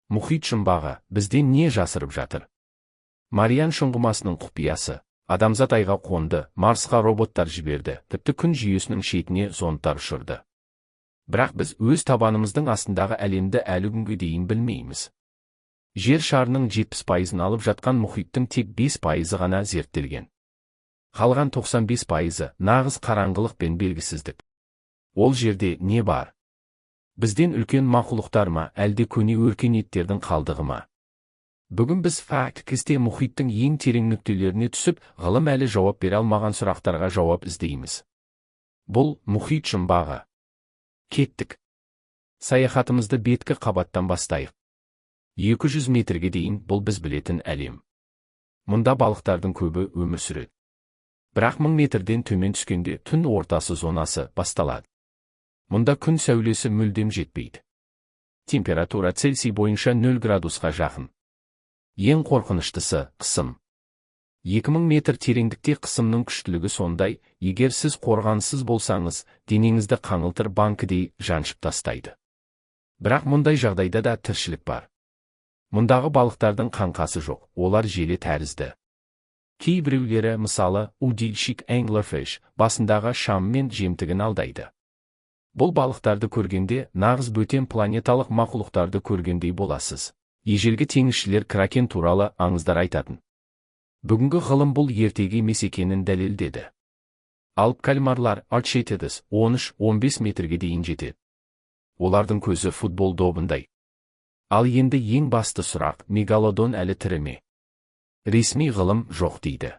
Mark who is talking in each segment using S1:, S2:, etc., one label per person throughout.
S1: Мұхит жұмбағы бізден не жасырып жатыр? Мариан шұңғымасының құпиясы. Адамзат айға қонды, Марсқа роботтар жіберді, тіпті күн жүйесінің шетіне зондтар ұшырды. Бірақ біз өз табанымыздың астындағы әлемді әлі күнге дейін білмейміз. Жер шарының 70% алып жатқан мұхиттың тек 5% ғана зерттелген. Қалған 95% нағыз қараңғылық пен белгісіздік. Ол жерде не бар? Бізден үлкен мақұлықтар ма, әлде көне өркениеттердің қалдығы ма? Бүгін біз факт-кесте мұхиттың ең терең нүктелеріне түсіп, ғылым әлі жауап бере алмаған сұрақтарға жауап іздейміз. Бұл мұхит жұмбағы. Кеттік. Саяхатымызды беткі қабаттан бастайық. 200 метрге дейін бұл біз білетін әлем. Мұнда балықтардың көбі өмір сүреді. Бірақ 1000 метрден төмен түскенде түн ортасы зонасы басталады. Мұнда күн сәулесі мүлдем жетпейді. Температура Цельсий бойынша 0 градусқа жақын. Ең қорқыныштысы – қысым. 2000 метр тереңдікте қысымның күштілігі сондай, егер сіз қорғансыз болсаңыз, денеңізді қаңылтыр банкідей жаншып тастайды. Бірақ мұндай жағдайда да тіршілік бар. Мұндағы балықтардың қаңқасы жоқ, олар желе тәрізді. Кейбіреулері, мысалы, удильщик anglerfish, басындағы шам мен жемтігін алдайды. Бұл балықтарды көргенде, нағыз бөтен планеталық мақұлықтарды көргендей боласыз. Ежелгі теңізшілер кракен туралы аңыздар айтатын. Бүгінгі ғылым бұл ертегі емес екенін дәлелдеді. Алып кальмарлар Archaeopteryx 13-15 метрге дейін жетеді. Олардың көзі футбол добындай. Ал енді ең басты сұрақ, мегалодон әлі тірі ме? Ресми ғылым жоқ дейді.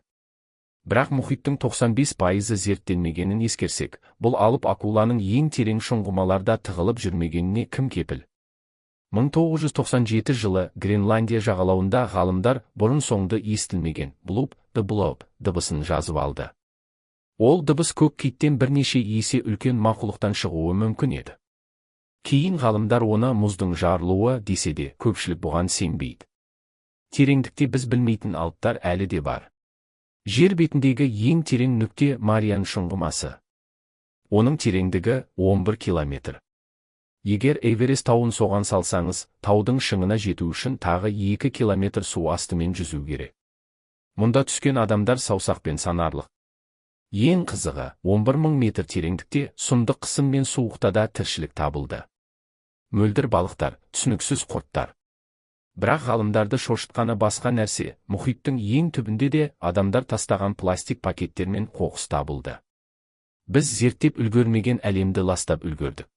S1: Бірақ мұхиттың 95% зерттелмегенін ескерсек, бұл алып акуланың ең терең шұңғымаларда тығылып жүрмегеніне кім кепіл? 1997 жылы Гренландия жағалауында ғалымдар бұрын соңды естілмеген bloop the blob дыбысын жазып алды. Ол дыбыс көк киттен бірнеше есе үлкен мақұлықтан шығуы мүмкін еді. Кейін ғалымдар оны мұздың жарылуы десе де, көпшілік бұған сенбейді. Тереңдікте біз білмейтін алыптар әлі де бар. Жер бетіндегі ең терең нүкте Мариан шұңғымасы. Оның тереңдігі 11 километр. Егер Эверест тауын соған салсаңыз, таудың шыңына жету үшін тағы 2 километр су астымен жүзу керек. Мұнда түскен адамдар саусақпен санарлық. Ең қызығы, 11.000 метр тереңдікте сұмдық қысым мен суықта да тіршілік табылды. Мөлдір балықтар, түсініксіз құрттар. Бірақ ғалымдарды шошытқаны басқа нәрсе, мұхиттың ең түбінде де адамдар тастаған пластик пакеттер мен қоқыс табылды. Біз зерттеп үлгермеген әлемді ластап үлгердік.